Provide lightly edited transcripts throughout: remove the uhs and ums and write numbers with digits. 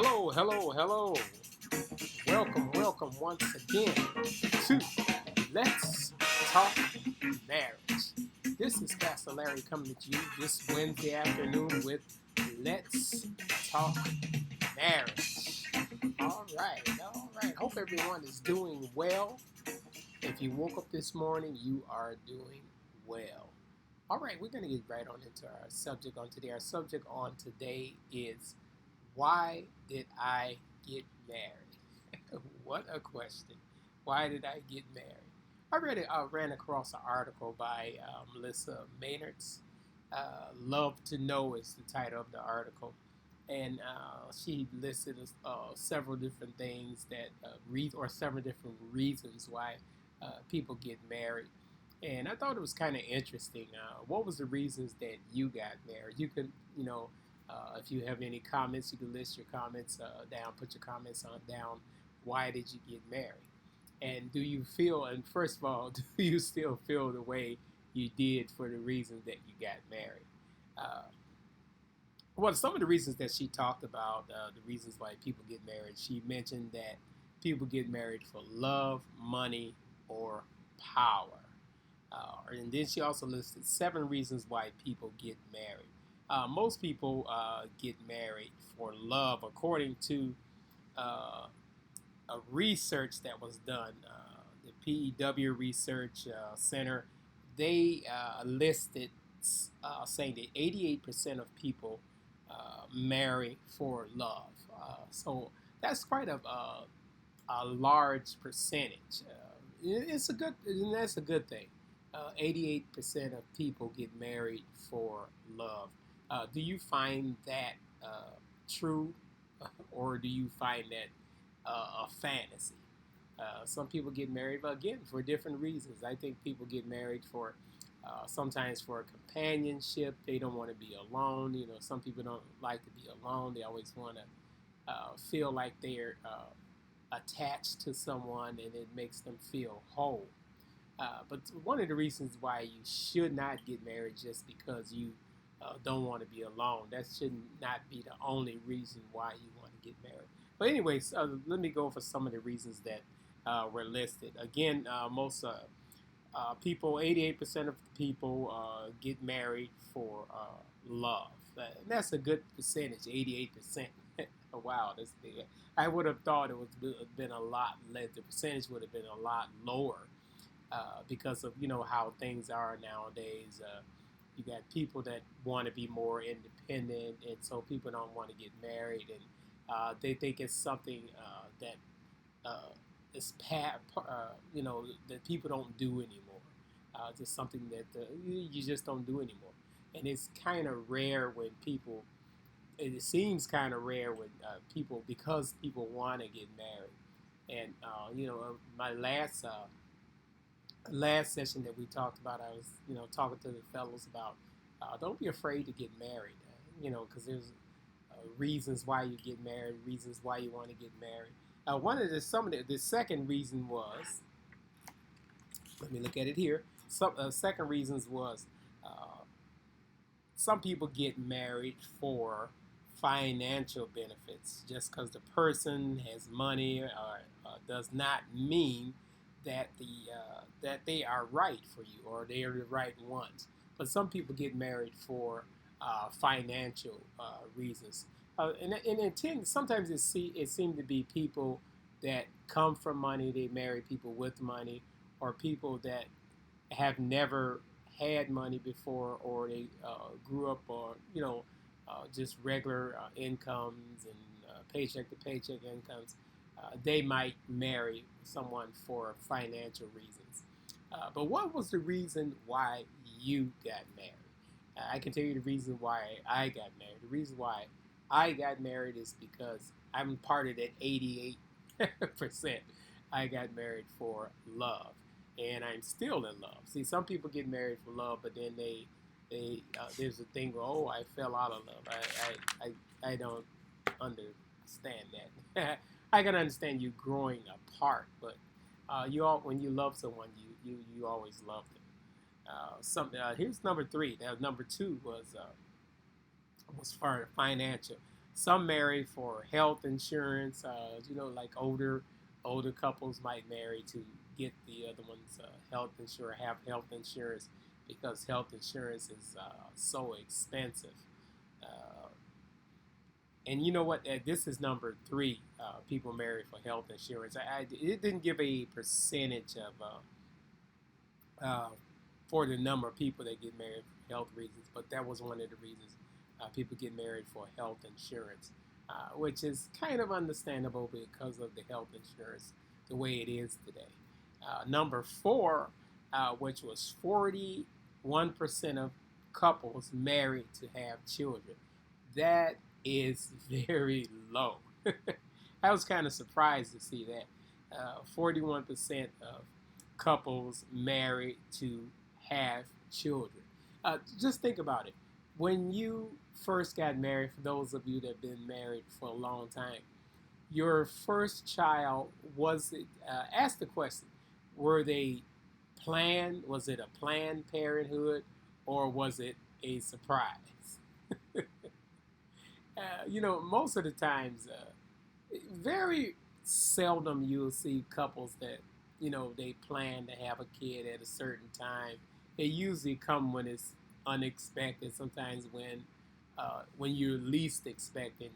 Hello, hello, hello. Welcome once again to Let's Talk Marriage. This is Pastor Larry coming to you this Wednesday afternoon with Let's Talk Marriage. All right. Hope everyone is doing well. If you woke up this morning, you are doing well. All right, we're going to get right on into our subject on today. Our subject on today is why did I get married? What a question. Why did I get married? I ran across an article by Melissa Maynard's. Love to Know is the title of the article. And she listed several different things several different reasons why people get married. And I thought it was kind of interesting. What was the reasons that you got married? You could, if you have any comments, you can list your comments down. Put your comments on down. Why did you get married? And do you feel? And first of all, do you still feel the way you did for the reasons that you got married? Uh, well, some of the reasons that she talked about, the reasons why people get married, she mentioned that people get married for love, money, or power. And then she also listed 7 reasons why people get married. Most people get married for love, according to a research that was done. The PEW Research Center, they listed saying that 88% of people marry for love. So that's quite a large percentage. It's a good, and that's a good thing. 88% of people get married for love. Do you find that true, or do you find that a fantasy? Some people get married, but again, for different reasons. I think people get married for sometimes for companionship. They don't want to be alone. Some people don't like to be alone. They always want to feel like they're attached to someone, and it makes them feel whole. But one of the reasons why you should not get married just because you don't want to be alone, that should not be the only reason why you want to get married. But anyways, let me go over some of the reasons that were listed. Again, most people, 88% of people get married for love. And that's a good percentage, 88%. Wow, that's big. I would have thought it would have been a lot less. The percentage would have been a lot lower because of how things are nowadays. You got people that want to be more independent, and so people don't want to get married, and they think it's something that is that people don't do anymore. Just something that you just don't do anymore, and it's kind of rare when people. It seems kind of rare when because people want to get married, and my last session that we talked about, I was talking to the fellows about don't be afraid to get married, because there's reasons why you get married, reasons why you want to get married. The second reason was, let me look at it here. Second reasons was some people get married for financial benefits. Just because the person has money does not mean that they are right for you or they are the right ones. But some people get married for financial reasons, sometimes it seems to be people that come from money. They marry people with money, or people that have never had money before, or they grew up on just regular incomes and paycheck to paycheck incomes. They might marry someone for financial reasons. But what was the reason why you got married? I can tell you the reason why I got married. The reason why I got married is because I'm part of that 88%. I got married for love, and I'm still in love. See, some people get married for love, but then they there's a thing where, oh, I fell out of love. I don't understand that. I can understand you growing apart, but when you love someone, you always love them. Here's number 3. Now, number 2 was for financial. Some marry for health insurance. Like older couples might marry to get the other one's health insurance, have health insurance because health insurance is so expensive. Uh, and you know what? This is number three. People marry for health insurance. It didn't give a percentage of uh, for the number of people that get married for health reasons, but that was one of the reasons people get married for health insurance, which is kind of understandable because of the health insurance the way it is today. Number four, which was 41% of couples married to have children. That is very low. I was kind of surprised to see that. 41% of couples married to have children. Just think about it. When you first got married, for those of you that have been married for a long time, your first child, was it, ask the question, were they planned? Was it a planned parenthood or was it a surprise? Most of the times, very seldom you'll see couples that, they plan to have a kid at a certain time. They usually come when it's unexpected. Sometimes when you're least expecting,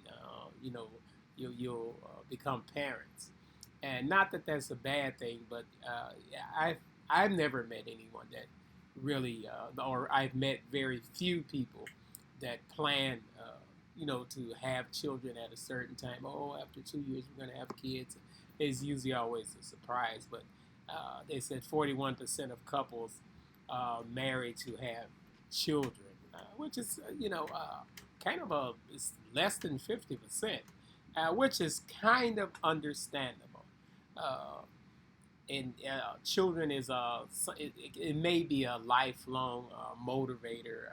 you'll become parents. And not that that's a bad thing, but I've never met anyone that really, or I've met very few people that plan, to have children at a certain time. Oh, after 2 years we're going to have kids. It's usually always a surprise, but they said 41% of couples married to have children, which is, kind of it's less than 50%, which is kind of understandable. Uh, and children is it may be a lifelong motivator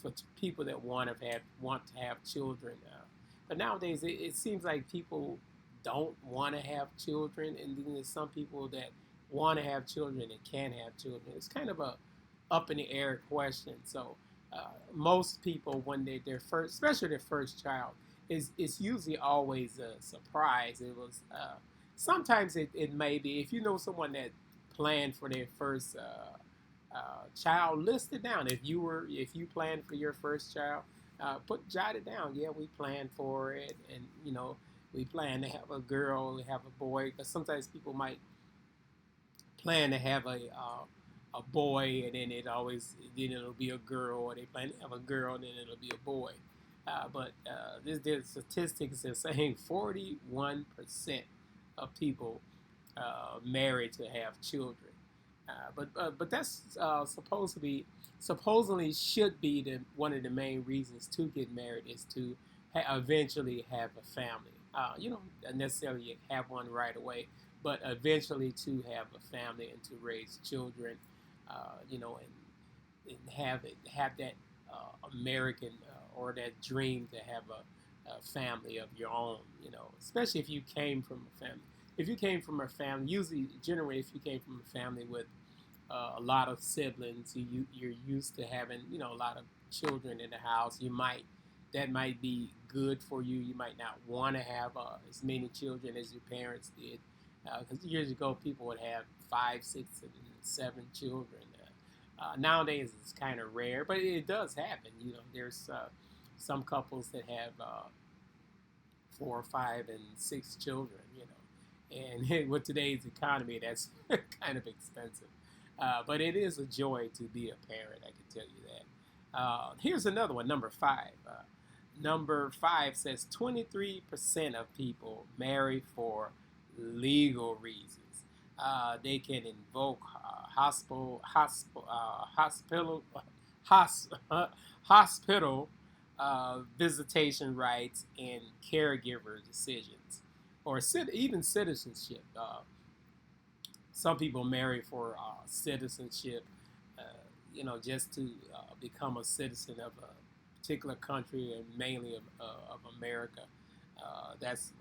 for people that want to have children. But nowadays, it seems like people don't want to have children, and then there's some people that want to have children and can't have children. It's kind of a up in the air question. So most people, when their first, especially their first child, it's usually always a surprise. It was sometimes it may be, if you know someone that planned for their first child, list it down. If you planned for your first child, jot it down. Yeah, we planned for it, and we plan to have a girl, have a boy. Because sometimes people might plan to have a boy, and then it'll be a girl, or they plan to have a girl, and then it'll be a boy. But the statistics are saying 41% of people married to have children. But that's supposedly should be one of the main reasons to get married, is to eventually have a family. You don't necessarily have one right away, but eventually to have a family and to raise children, and have that American or that dream to have a family of your own. Especially if you came from a family. If you came from a family, generally, if you came from a family with a lot of siblings, you're used to having a lot of children in the house. That might be good for you. You might not want to have as many children as your parents did, because years ago people would have 5, 6, and 7 children. Nowadays it's kind of rare, but it does happen. There's some couples that have 4, 5, and 6 children. And with today's economy, that's kind of expensive. But it is a joy to be a parent, I can tell you that. Here's another one, number 5. Number 5 says 23% of people marry for legal reasons. They can invoke hospital visitation rights and caregiver decisions, or even citizenship. Some people marry for citizenship, just to become a citizen of a particular country, and mainly of America. That's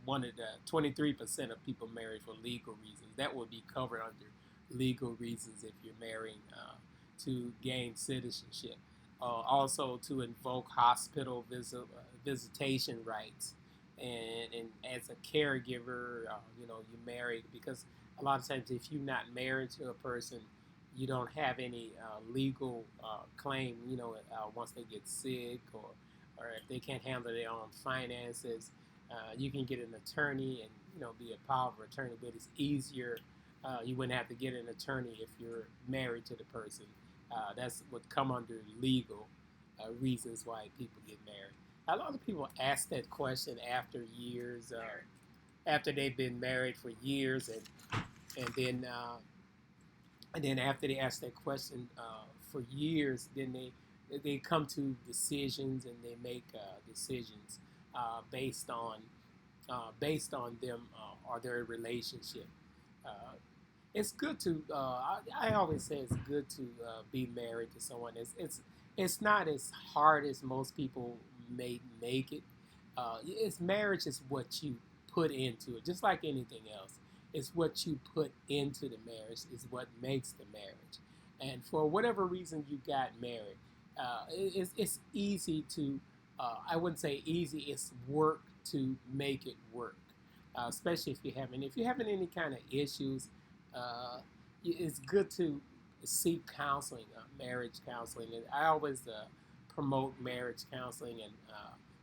one of the 23% of people marry for legal reasons. That would be covered under legal reasons if you're marrying to gain citizenship. also to invoke hospital visitation rights. And as a caregiver, you're married because a lot of times if you're not married to a person, you don't have any legal claim. Once they get sick or if they can't handle their own finances, you can get an attorney and be a powerful attorney. But it's easier. You wouldn't have to get an attorney if you're married to the person. That's what come under legal reasons why people get married. A lot of people ask that question after years, after they've been married for years, and then after they ask that question for years, then they come to decisions and they make decisions based on them or their relationship. Uh, it's good to. I always say it's good to be married to someone. It's not as hard as most people may make it. It's marriage is what you put into it, just like anything else. It's what you put into the marriage is what makes the marriage. And for whatever reason you got married, it's easy to. I wouldn't say easy. It's work to make it work, especially if you're having any kind of issues. It's good to seek counseling, marriage counseling. And I always promote marriage counseling and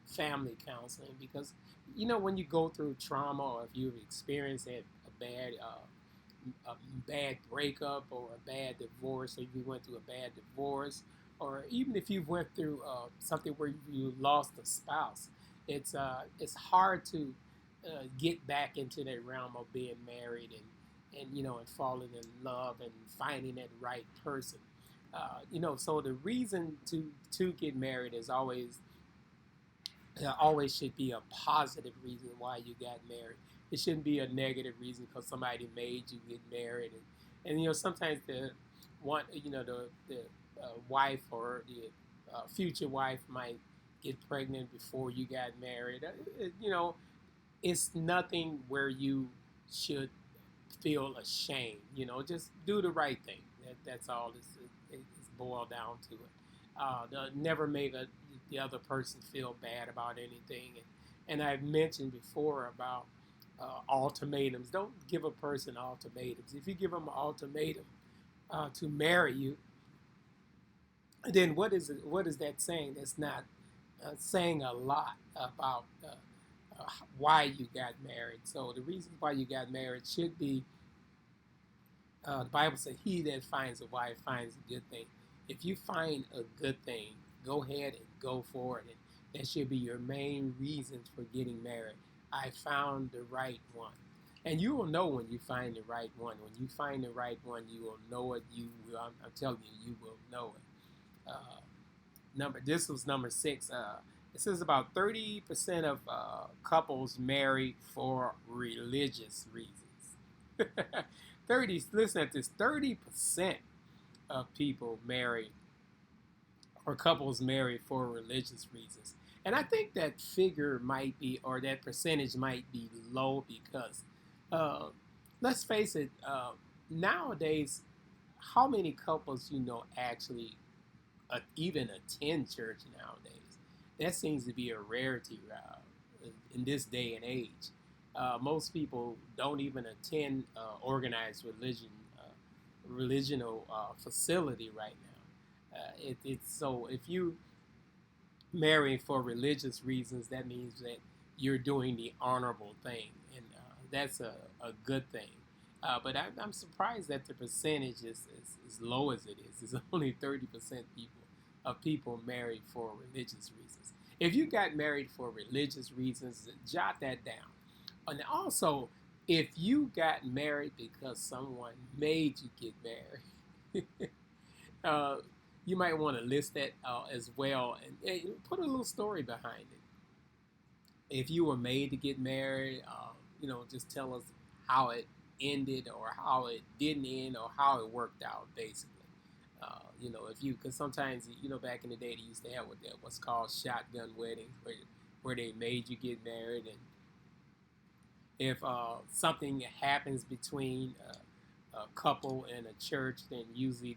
family counseling because when you go through trauma or if you've experienced a bad breakup or a bad divorce, or you went through a bad divorce, or even if you went through something where you lost a spouse, it's hard to get back into that realm of being married and falling in love and finding that right person. So the reason to get married is always should be a positive reason why you got married. It shouldn't be a negative reason because somebody made you get married. And sometimes the one, the wife or the future wife might get pregnant before you got married. It's nothing where you should feel ashamed. Just do the right thing. That's all it's boiled down to it. Never make the other person feel bad about anything. And I've mentioned before about ultimatums. Don't give a person ultimatums. If you give them an ultimatum to marry you, then what is that saying? That's not saying a lot about why you got married. So the reasons why you got married should be the Bible said, "He that finds a wife finds a good thing." If you find a good thing, go ahead and go for it. And that should be your main reasons for getting married. I found the right one. And you will know when you find the right one. When you find the right one, you will know it. I'm telling you, you will know it. This was number 6. It says about 30% of couples marry for religious reasons. 30. Listen at this. 30% of people marry or couples marry for religious reasons. And I think that figure might be, or that percentage might be low because, let's face it, nowadays, how many couples actually even attend church nowadays? That seems to be a rarity in this day and age. Most people don't even attend organized religional facility right now. It's so if you marry for religious reasons, that means that you're doing the honorable thing, and that's a good thing. But I'm surprised that the percentage is as low as it is. It's only 30% people married for religious reasons. If you got married for religious reasons, jot that down. And also, if you got married because someone made you get married, you might want to list that as well and put a little story behind it. If you were made to get married, just tell us how it ended or how it didn't end or how it worked out, basically. Because sometimes, back in the day, they used to have what's called shotgun weddings, where they made you get married, and if something happens between a couple and a church, then usually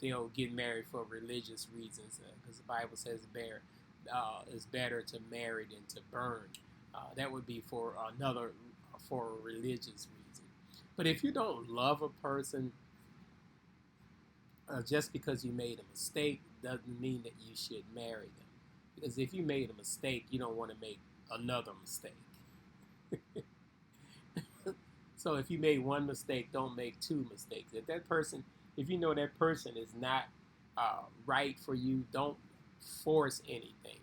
they'll get married for religious reasons, because the Bible says it's better to marry than to burn. That would be for a religious reason. But if you don't love a person, just because you made a mistake doesn't mean that you should marry them. Because if you made a mistake, you don't want to make another mistake. So if you made one mistake, don't make two mistakes. If you know that person is not right for you, don't force anything.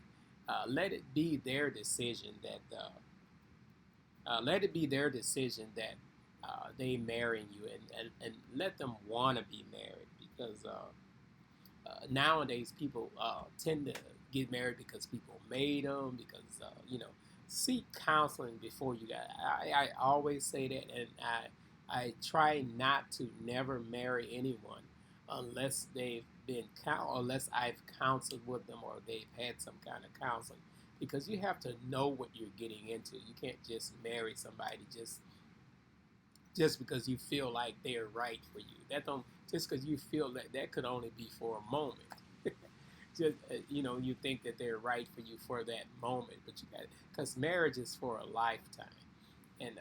Let it be their decision that they marrying you, and let them want to be married, because nowadays people tend to get married because people made them, because seek counseling before you got. I always say that, and I try not to never marry anyone unless unless I've counseled with them, or they've had some kind of counseling, because you have to know what you're getting into. You can't just marry somebody just because you feel like they're right for you. That don't Just because you feel that could only be for a moment. Just you think that they're right for you for that moment, but because marriage is for a lifetime, and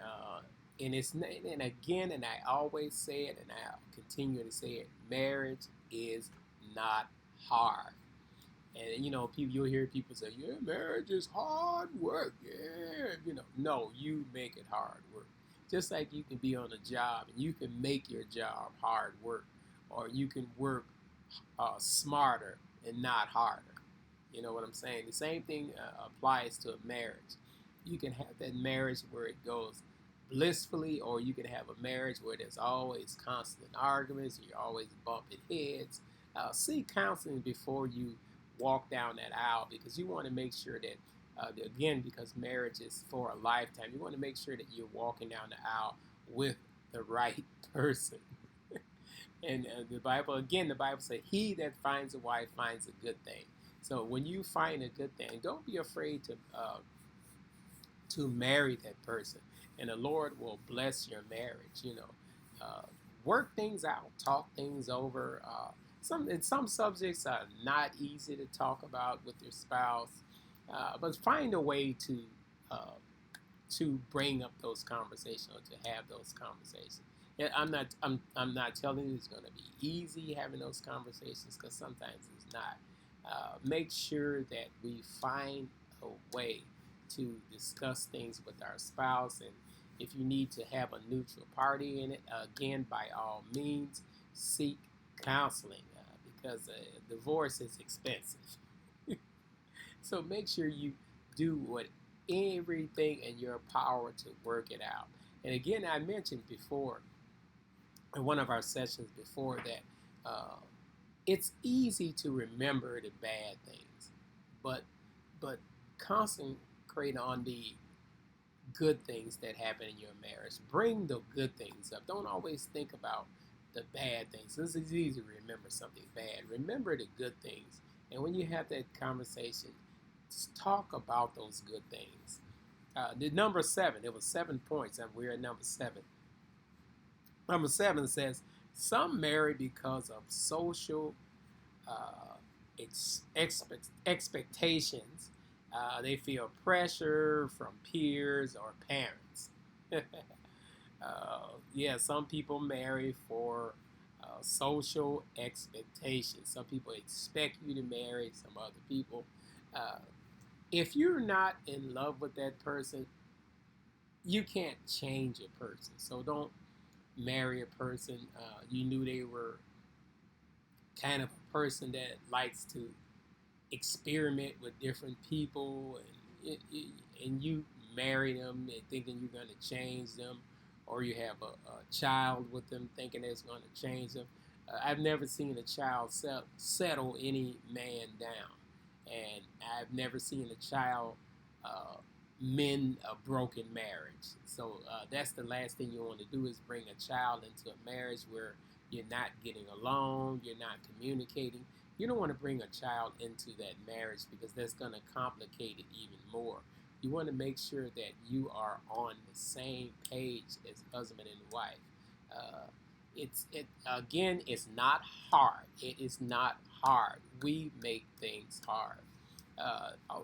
again, and I always say it, and I'll continue to say it: marriage is not hard. And you'll hear people say, "Yeah, marriage is hard work." Yeah, no, you make it hard work. Just like you can be on a job and you can make your job hard work, or you can work smarter and not harder. You know what I'm saying? The same thing applies to a marriage. You can have that marriage where it goes blissfully, or you can have a marriage where there's always constant arguments, you're always bumping heads. Seek counseling before you walk down that aisle, because you want to make sure that, again, because marriage is for a lifetime, you want to make sure that you're walking down the aisle with the right person. And the Bible says, "He that finds a wife finds a good thing." So when you find a good thing, don't be afraid to marry that person, and the Lord will bless your marriage. Work things out, talk things over. Some subjects are not easy to talk about with your spouse, but find a way to bring up those conversations, or to have those conversations. Yeah, I'm not telling you it's going to be easy having those conversations, because sometimes it's not. Make sure that we find a way to discuss things with our spouse, and if you need to have a neutral party in it, again, by all means, seek counseling, because divorce is expensive. So make sure you do everything in your power to work it out. And again, I mentioned before, in one of our sessions before, that it's easy to remember the bad things, but concentrate on the good things that happen in your marriage. Bring the good things up. Don't always think about the bad things. This is easy to remember something bad. Remember the good things. And when you have that conversation, talk about those good things. The number 7, it was 7 points, and we're at number 7. Number 7 says, some marry because of social expectations. They feel pressure from peers or parents. Yeah, some people marry for social expectations. Some people expect you to marry. Some other people. If you're not in love with that person, you can't change a person. So don't marry a person you knew they were kind of a person that likes to experiment with different people, and you marry them and thinking you're going to change them, or you have a child with them thinking it's going to change them. I've never seen a child settle any man down, and I've never seen a child mend a broken marriage. So that's the last thing you want to do, is bring a child into a marriage where you're not getting along, you're not communicating. You don't want to bring a child into that marriage, because that's going to complicate it even more. You want to make sure that you are on the same page as husband and wife. It's not hard. It is not hard. We make things hard.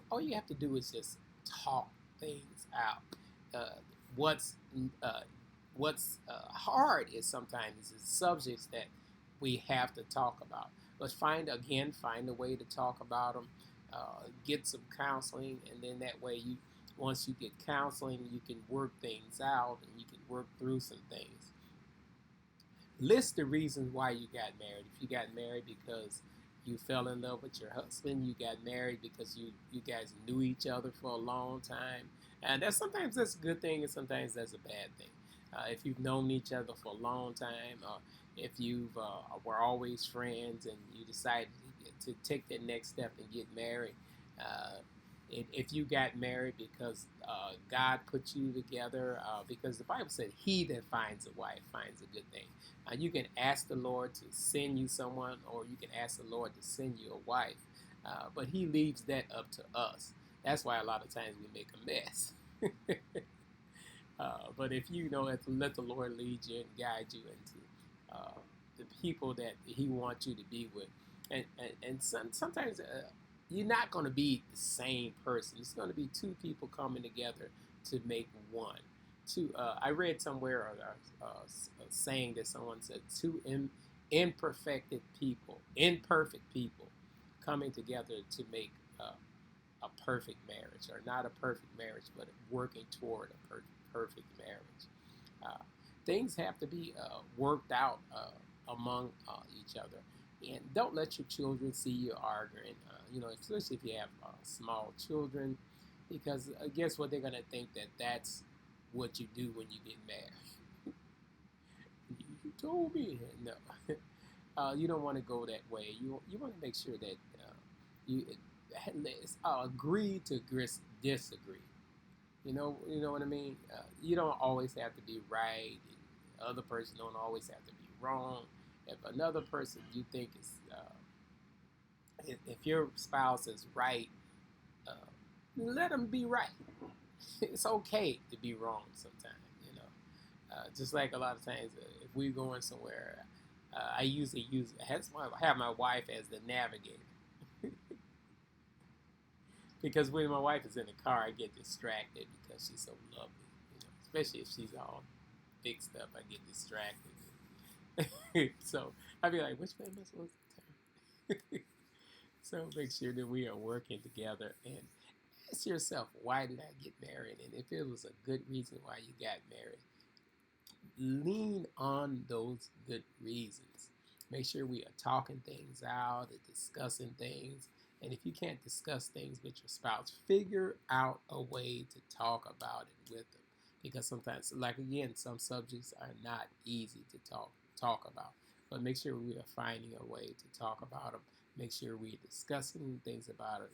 All you have to do is just talk things out. Uh, what's uh, what's hard is sometimes the subjects that we have to talk about. But find a way to talk about them. Get some counseling, and then that way once you get counseling, you can work things out and you can work through some things. List the reasons why you got married. If you got married because you fell in love with your husband, you got married because you guys knew each other for a long time, and sometimes that's a good thing and sometimes that's a bad thing. If you've known each other for a long time, if you were always friends and you decided to take that next step and get married, uh, if you got married because God put you together, because the Bible said, "He that finds a wife finds a good thing." You can ask the Lord to send you someone, or you can ask the Lord to send you a wife, but He leaves that up to us. That's why a lot of times we make a mess. But if you know, let the Lord lead you and guide you into the people that He wants you to be with, and sometimes you're not going to be the same person. It's going to be two people coming together to make one. I read somewhere a saying that someone said, two imperfect people coming together to make a perfect marriage, or not a perfect marriage, but working toward a perfect marriage. Uh, Things have to be worked out among each other, and don't let your children see you arguing. Especially if you have small children, because guess what? They're gonna think that that's what you do when you get married. You told me no. You don't want to go that way. You want to make sure that you agree to disagree. You know what I mean. You don't always have to be right. And the other person don't always have to be wrong. If another person you think is, if your spouse is right, uh, let them be right. It's okay to be wrong sometimes. Just like a lot of times, if we're going somewhere, I usually have my wife as the navigator. Because when my wife is in the car, I get distracted because she's so lovely. Especially if she's all fixed up, I get distracted. So I'd be like, which way am I supposed to turn? So make sure that we are working together, and ask yourself, why did I get married? And if it was a good reason why you got married, lean on those good reasons. Make sure we are talking things out and discussing things. And if you can't discuss things with your spouse, figure out a way to talk about it with them. Because sometimes, like again, some subjects are not easy to talk about. But make sure we are finding a way to talk about them. Make sure we're discussing things about it.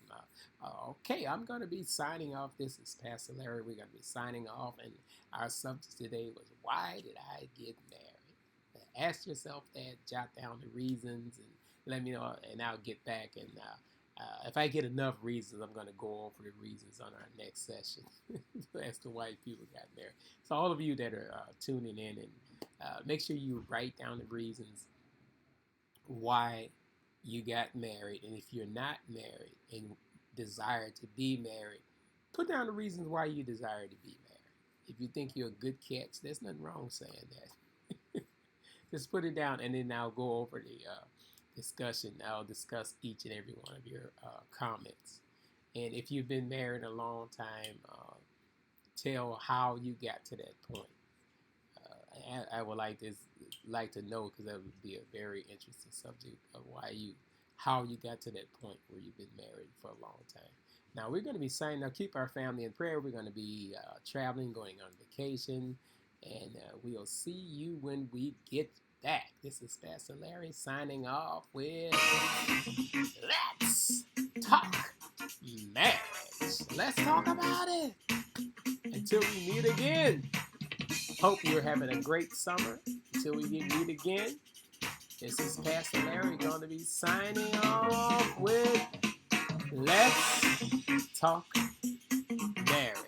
Okay, I'm going to be signing off. This is Pastor Larry. We're going to be signing off. And our subject today was, why did I get married? Ask yourself that. Jot down the reasons and let me know. And I'll get back. And if I get enough reasons, I'm going to go over the reasons on our next session as to why people got married. So all of you that are tuning in, and make sure you write down the reasons why you got married. And if you're not married and desire to be married, put down the reasons why you desire to be married. If you think you're a good catch, there's nothing wrong saying that. Just put it down, and then I'll go over the discussion. I'll discuss each and every one of your comments. And if you've been married a long time, tell how you got to that point. I would like to know, because that would be a very interesting subject of how you got to that point where you've been married for a long time. Now we're going to be signing up. Keep our family in prayer. We're going to be traveling, going on vacation, and we'll see you when we get back. This is Pastor Larry signing off with Let's Talk Marriage. Let's talk about it. Until we meet again. Hope you're having a great summer. Until we meet again. This is Pastor Larry going to be signing off with Let's Talk Marriage.